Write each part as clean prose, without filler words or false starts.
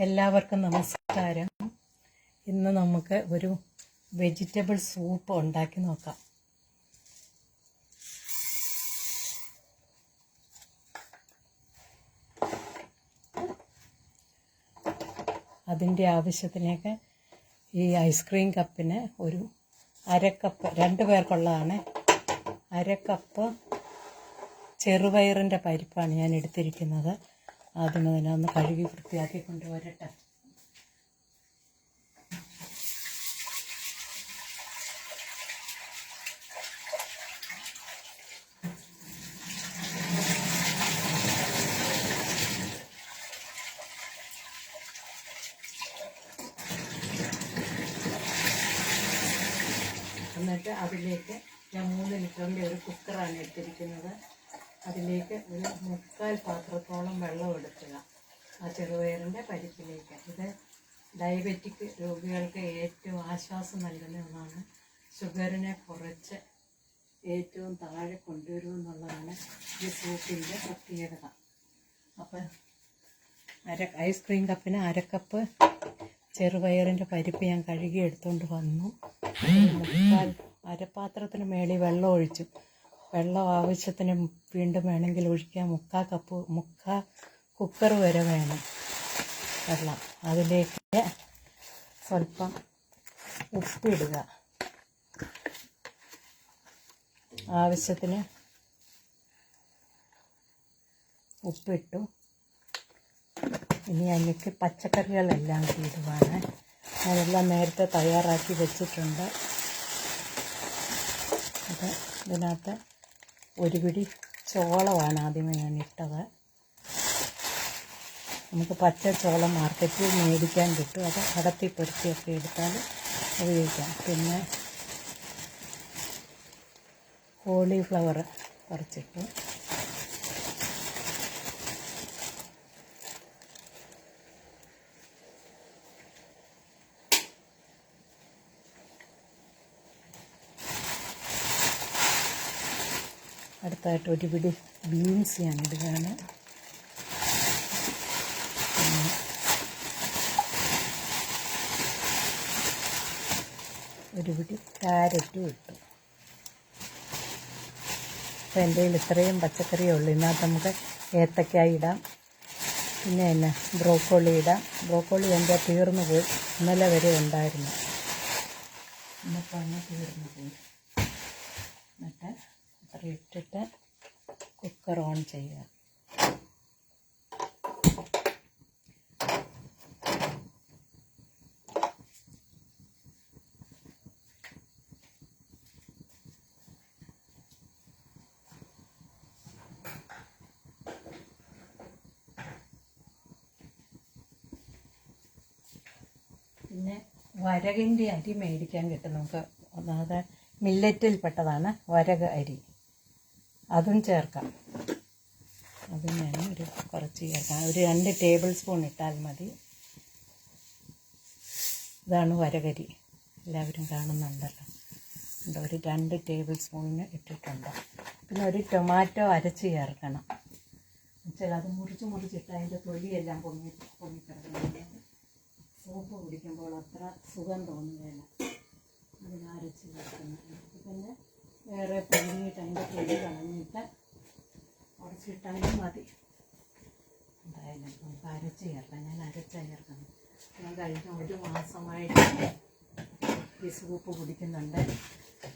എല്ലാവർക്കും നമസ്കാരം. ഇന്ന് നമുക്ക് ഒരു വെജിറ്റബിൾ സൂപ്പ് ഉണ്ടാക്കി നോക്കാം. അതിൻ്റെ ആവശ്യത്തിനൊക്കെ ഈ ഐസ്ക്രീം കപ്പിന് ഒരു അരക്കപ്പ്, 2 പേർക്കുള്ളതാണ്. അരക്കപ്പ് ചെറുപയറിൻ്റെ പരിപ്പാണ് ഞാൻ എടുത്തിരിക്കുന്നത്. ആദ്യം തന്നെ ഒന്ന് കഴുകി വൃത്തിയാക്കി കൊണ്ടുവരട്ടെ. എന്നിട്ട് അതിലേക്ക് ഞാൻ 3 ലിറ്ററിൻ്റെ ഒരു കുക്കറാണ് എടുത്തിരിക്കുന്നത്. അതിലേക്ക് ഒരു 3/4 പാത്രത്തോളം വെള്ളം എടുക്കുക. ആ ചെറുപയറിൻ്റെ പരിപ്പിലേക്ക്. ഇത് ഡയബറ്റിക് രോഗികൾക്ക് ഏറ്റവും ആശ്വാസം നൽകുന്ന ഒന്നാണ്. ഷുഗറിനെ കുറച്ച് ഏറ്റവും താഴെ കൊണ്ടുവരുമെന്നുള്ളതാണ് ഈ സൂപ്പിൻ്റെ പ്രത്യേകത. അപ്പം ഐസ്ക്രീം കപ്പിന് അരക്കപ്പ് ചെറുപയറിൻ്റെ പരിപ്പ് ഞാൻ കഴുകി എടുത്തുകൊണ്ട് വന്നു. 3/4 അരപ്പാത്രത്തിന് മേളിൽ വെള്ളം ഒഴിച്ചു. വെള്ളം ആവശ്യത്തിന് വീണ്ടും വേണമെങ്കിൽ ഒഴിക്കാം. 3/4 കുക്കർ വരെ വേണം വെള്ളം. അതിലേക്ക് സ്വല്പം ഉപ്പിടുക. ആവശ്യത്തിന് ഉപ്പിട്ടു. ഇനി അതിലേക്ക് പച്ചക്കറികളെല്ലാം ഇടുവാണ്. അതെല്ലാം നേരത്തെ തയ്യാറാക്കി വെച്ചിട്ടുണ്ട്. അത് ഇതിനകത്ത് ഒരു പിടി ചോളമാണ് ആദ്യമേ ഞാൻ ഇട്ടത്. നമുക്ക് പച്ച ചോളം മാർക്കറ്റിൽ മേടിക്കാൻ കിട്ടും. അത് അടത്തി പെറുക്കിയൊക്കെ എടുത്താൽ ഉപയോഗിക്കാം. പിന്നെ കോളിഫ്ലവർ കുറച്ചിട്ടു. അടുത്തായിട്ട് ഒരു പിടി ബീൻസ് ഞാൻ ഇടുകയാണ്. ഒരു പിടി ക്യാരറ്റും ഇട്ടു. അപ്പോൾ എൻ്റെ കയ്യിൽ ഇത്രയും പച്ചക്കറിയേ ഉള്ളൂ. ഇതിനകത്ത് നമുക്ക് ഏത്തക്കായ ഇടാം, പിന്നെ ബ്രോക്കോളി ഇടാം. ബ്രോക്കോളി എൻ്റെ തീർന്നു പോയി, ഇന്നലെ വരെ ഉണ്ടായിരുന്നു. ഇന്നിപ്പോൾ അങ്ങ് തീർന്നു പോയി. എന്നിട്ട് അത്ര ഇട്ടിട്ട് കുക്കർ ഓൺ ചെയ്യുക. പിന്നെ വരകിൻ്റെ അരി മേടിക്കാൻ കിട്ടും നമുക്ക്. ഒന്നാമത് മില്ലറ്റിൽ പെട്ടതാണ് വരക് അരി. അതും ചേർക്കാം. അതും ഞാൻ കുറച്ച് ചേർക്കാം. ഒരു 2 ടേബിൾ സ്പൂൺ ഇട്ടാൽ മതി. ഇതാണ് വരകരി, എല്ലാവരും കാണുന്നുണ്ടല്ലോ. ഒരു 2 ടേബിൾ സ്പൂണിന് ഇട്ടിട്ടുണ്ട്. പിന്നെ ഒരു ടൊമാറ്റോ അരച്ച് ചേർക്കണം. എന്നുവെച്ചാൽ അത് മുറിച്ചിട്ട് അതിൻ്റെ തൊലിയെല്ലാം പൊങ്ങിക്കിടക്കുന്നത് സൂപ്പ് കുടിക്കുമ്പോൾ അത്ര സുഖം തോന്നുകയില്ല. അതിന് അരച്ച് ചേർക്കണം. പിന്നെ വേറെ പൊങ്ങിയിട്ട് അതിൻ്റെ തൊലി കളഞ്ഞിട്ട് ഉടച്ചിട്ടാലും മതി. എന്തായാലും നമുക്ക് അരച്ച് ചേർക്കാം. ഞാൻ അരച്ച് ചേർക്കണം. ഞാൻ കഴിഞ്ഞ 1 മാസമായിട്ട് ഈ സൂപ്പ് കുടിക്കുന്നുണ്ട്.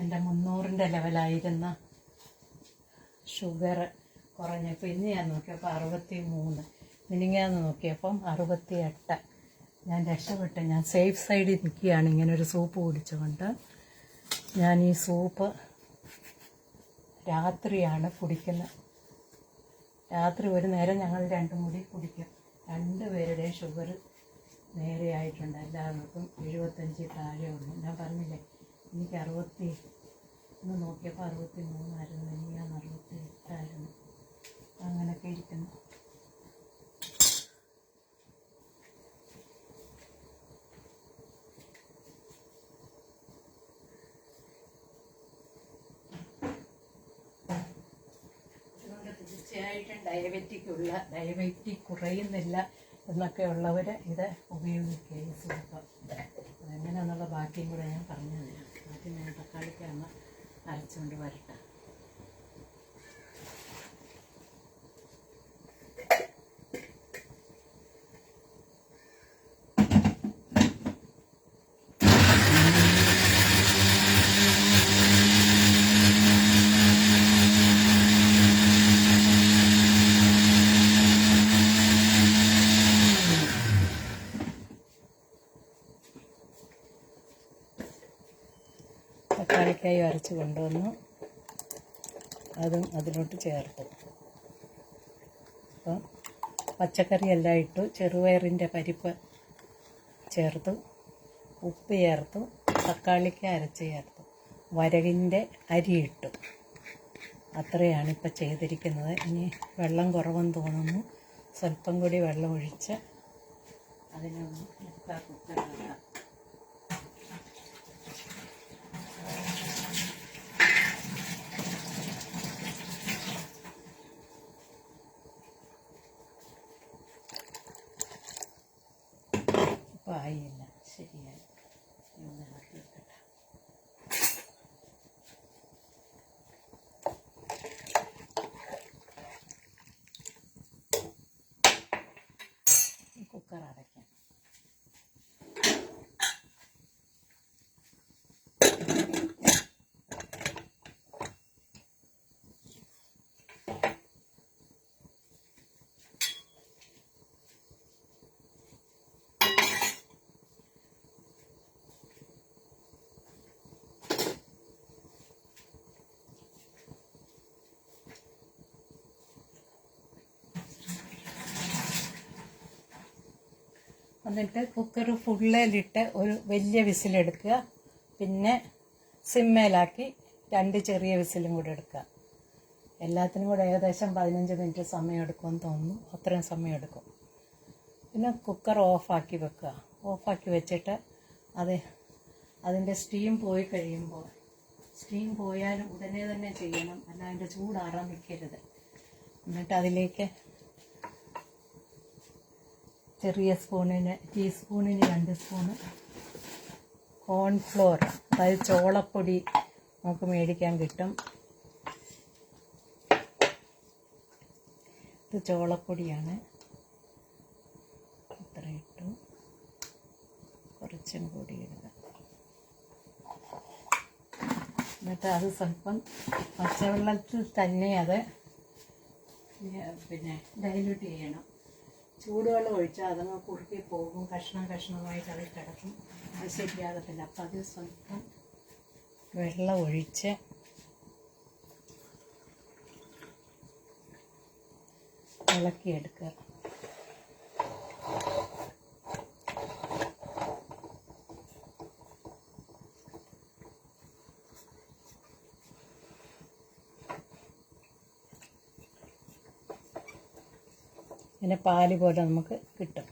എൻ്റെ 300ൻ്റെ ലെവലായിരുന്ന ഷുഗർ കുറഞ്ഞപ്പോൾ ഇന്ന് ഞാൻ നോക്കിയപ്പോൾ 63, മിനിങ്ങാന്ന് നോക്കിയപ്പം 68. ഞാൻ രക്ഷപ്പെട്ട്. ഞാൻ സേഫ് സൈഡിൽ നിൽക്കുകയാണ് ഇങ്ങനൊരു സൂപ്പ് കുടിച്ചുകൊണ്ട്. ഞാൻ ഈ സൂപ്പ് രാത്രിയാണ് കുടിക്കുന്നത്. രാത്രി ഒരു നേരം ഞങ്ങൾ 2 മുടി കുടിക്കും. 2 പേരുടെയും ഷുഗർ നേരെയായിട്ടുണ്ട്. എല്ലാവർക്കും 75 താഴെ ഉള്ളൂ. ഞാൻ പറഞ്ഞില്ലേ, എനിക്ക് 60 ഇന്ന് നോക്കിയപ്പോൾ 63 ആയിരുന്നു. ഞാൻ 68 ആയിരുന്നു. അങ്ങനെയൊക്കെ ഇരിക്കുന്നു. തീർച്ചയായിട്ടും ഡയബറ്റിക് കുറയുന്നില്ല എന്നൊക്കെ ഉള്ളവർ ഇത് ഉപയോഗിക്കുക ഈ സൂപ്പ്. അതെങ്ങനെയാണെന്നുള്ള ബാക്കിയും കൂടെ ഞാൻ പറഞ്ഞു തരാം. ആദ്യം ഞാൻ തക്കാളിക്കാണ് അരച്ചുകൊണ്ട് വരട്ടെ. തക്കാളിക്കായി അരച്ച് കൊണ്ടുവന്നു, അതും അതിലോട്ട് ചേർത്തു. അപ്പം പച്ചക്കറി എല്ലാം ഇട്ടു, ചെറുപയറിൻ്റെ പരിപ്പ് ചേർത്തു, ഉപ്പ് ചേർത്തു, തക്കാളിക്ക അരച്ച് ചേർത്തു, വരകിൻ്റെ അരി ഇട്ടു. അത്രയാണ് ഇപ്പം ചെയ്തിരിക്കുന്നത്. ഇനി വെള്ളം കുറവെന്ന് തോന്നുന്നു, സ്വല്പം കൂടി വെള്ളം ഒഴിച്ച് അതിനൊന്ന് കുക്കറിലാക്കാം. ആയില്ല, ശരിയായി. ഒന്ന് ഇളക്കി വെക്കട്ടെ. കുക്കർ അടയ്ക്കാം. എന്നിട്ട് കുക്കർ ഫുള്ളേലിട്ട് ഒരു വലിയ വിസിലെടുക്കുക. പിന്നെ സിമ്മേലാക്കി 2 ചെറിയ വിസിലും കൂടെ എടുക്കുക. എല്ലാത്തിനും കൂടെ ഏകദേശം 15 മിനിറ്റ് സമയം എടുക്കുമെന്ന് തോന്നുന്നു. അത്രയും സമയം എടുക്കും. പിന്നെ കുക്കർ ഓഫാക്കി വെക്കുക. ഓഫാക്കി വെച്ചിട്ട് അതിൻ്റെ സ്റ്റീം പോയി കഴിയുമ്പോൾ, സ്റ്റീം പോയാൽ ഉടനെ തന്നെ ചെയ്യണം, അല്ല അതിൻ്റെ ചൂടാറാൻ നിൽക്കരുത്. എന്നിട്ട് അതിലേക്ക് ചെറിയ ടീസ്പൂണിന് 2 സ്പൂണ് കോൺഫ്ലോർ, അതായത് ചോളപ്പൊടി നമുക്ക് മേടിക്കാൻ കിട്ടും. ഇത് ചോളപ്പൊടിയാണ്. ഇത്ര ഇട്ടു, കുറച്ചും കൂടി ഇടുക. എന്നിട്ട് അത് സ്വല്പം പച്ചവെള്ളത്തിൽ തന്നെ അത് പിന്നെ ഡൈല്യൂട്ട് ചെയ്യണം. ചൂടുവെള്ളം ഒഴിച്ചാൽ അതങ്ങ് കുറുക്കി പോകും, കഷ്ണമായിട്ട് അത് കിടക്കും, അത് ശരിയാകത്തില്ല. അപ്പം അത് സ്വല്പം വെള്ളം ഒഴിച്ച് ഇളക്കിയെടുക്കുക. ഇങ്ങനെ പാല് പോലെ നമുക്ക് കിട്ടും.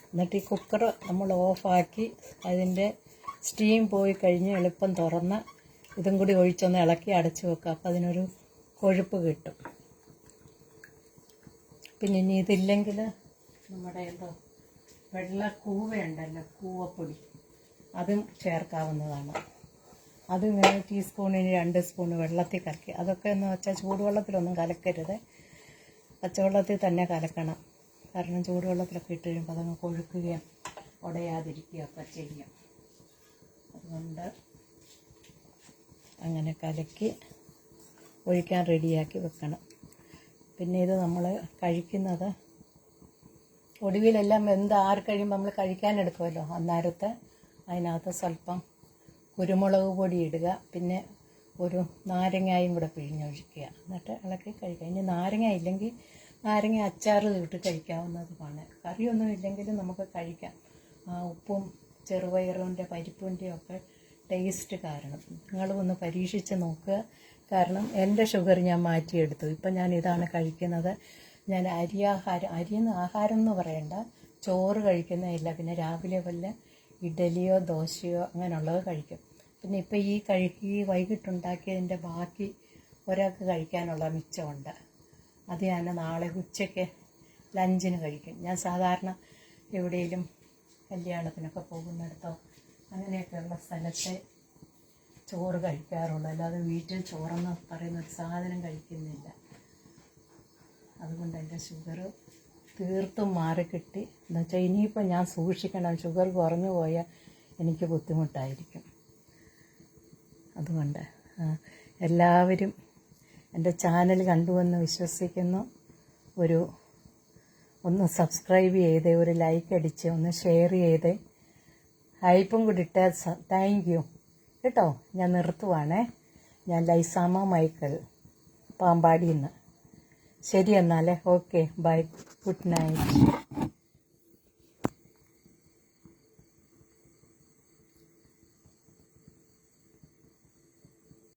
എന്നിട്ട് ഈ കുക്കർ നമ്മൾ ഓഫാക്കി അതിൻ്റെ സ്റ്റീം പോയി കഴിഞ്ഞ് എളുപ്പം തുറന്ന് ഇതും കൂടി ഒഴിച്ചൊന്ന് ഇളക്കി അടച്ച് വെക്കുക. അപ്പോൾ അതിനൊരു കൊഴുപ്പ് കിട്ടും. പിന്നെ ഇനി ഇതില്ലെങ്കിൽ നമ്മുടെ വെള്ള കൂവയുണ്ടല്ലോ, കൂവപ്പൊടി, അതും ചേർക്കാവുന്നതാണ്. അതിങ്ങനെ ടീസ്പൂണിന് 2 സ്പൂൺ വെള്ളത്തിൽ കലക്കി, അതൊക്കെ എന്ന് വെച്ചാൽ ചൂടുവെള്ളത്തിലൊന്നും കലക്കരുത്, പച്ചവെള്ളത്തിൽ തന്നെ കലക്കണം. കാരണം ചൂടുവെള്ളത്തിലൊക്കെ ഇട്ട് കഴിയുമ്പോൾ അതങ്ങ് കൊഴുക്കുകയും ഉടയാതിരിക്കുകയൊക്കെ ചെയ്യും. അതുകൊണ്ട് അങ്ങനെ കലക്കി ഒഴിക്കാൻ റെഡിയാക്കി വെക്കണം. പിന്നെ ഇത് നമ്മൾ കഴിക്കുന്നത് ഒടുവിലെല്ലാം വെന്ത് കഴിയുമ്പോൾ നമ്മൾ കഴിക്കാനെടുക്കുമല്ലോ, അന്നേരത്തെ അതിനകത്ത് സ്വല്പം കുരുമുളക് പൊടി ഇടുക. പിന്നെ ഒരു നാരങ്ങയും കൂടെ പിഴിഞ്ഞൊഴിക്കുക. എന്നിട്ട് ഇളക്കി കഴിക്കുക. ഇനി നാരങ്ങ ഇല്ലെങ്കിൽ നാരങ്ങ അച്ചാർ ഇട്ട് കഴിക്കാവുന്നതുമാണ്. കറിയൊന്നും ഇല്ലെങ്കിലും നമുക്ക് കഴിക്കാം. ഉപ്പും ചെറുപയറിൻ്റെ പരിപ്പിൻ്റെയും ഒക്കെ ടേസ്റ്റ് കാരണം നിങ്ങളും ഒന്ന് പരീക്ഷിച്ച് നോക്കുക. കാരണം എൻ്റെ ഷുഗർ ഞാൻ മാറ്റിയെടുത്തു. ഇപ്പം ഞാൻ ഇതാണ് കഴിക്കുന്നത്. ഞാൻ അരിയെന്ന് ആഹാരം എന്ന് പറയണ്ട, ചോറ് കഴിക്കുന്നതില്ല. പിന്നെ രാവിലെ വല്ല ഇഡലിയോ ദോശയോ അങ്ങനെയുള്ളത് കഴിക്കും. പിന്നെ ഇപ്പം ഈ വൈകിട്ടുണ്ടാക്കിയതിൻ്റെ ബാക്കി ഒരാൾക്ക് കഴിക്കാനുള്ള മിച്ചമുണ്ട്. അത് ഞാൻ നാളെ ഉച്ചയ്ക്ക് ലഞ്ചിന് കഴിക്കും. ഞാൻ സാധാരണ എവിടെയെങ്കിലും കല്യാണത്തിനൊക്കെ പോകുന്നിടത്തോ അങ്ങനെയൊക്കെയുള്ള സ്ഥലത്തെ ചോറ് കഴിക്കാറുള്ളൂ. അല്ലാതെ വീട്ടിൽ ചോറെന്ന് പറയുന്നൊരു സാധനം കഴിക്കുന്നില്ല. അതുകൊണ്ട് എൻ്റെ ഷുഗർ തീർത്തും മാറിക്കിട്ടി. എന്നുവെച്ചാൽ ഇനിയിപ്പോൾ ഞാൻ സൂക്ഷിക്കണം, ഷുഗർ കുറഞ്ഞു പോയാൽ എനിക്ക് ബുദ്ധിമുട്ടായിരിക്കും. അതുകൊണ്ട് എല്ലാവരും എൻ്റെ ചാനൽ കണ്ടുവെന്ന് വിശ്വസിക്കുന്നു. ഒന്ന് സബ്സ്ക്രൈബ് ചെയ്തേ, ഒരു ലൈക്ക് അടിച്ച്, ഒന്ന് ഷെയർ ചെയ്തേ, ഹൈപ്പും കൂടി ഇട്ടാൽ താങ്ക് യു കേട്ടോ. ഞാൻ നിർത്തുവാണേ. ഞാൻ ലൈസാമ മൈക്കൽ, പാമ്പാടിയിൽ നിന്ന്. ശരി എന്നാലേ, ഓക്കെ, ബൈ, ഗുഡ് നൈറ്റ്.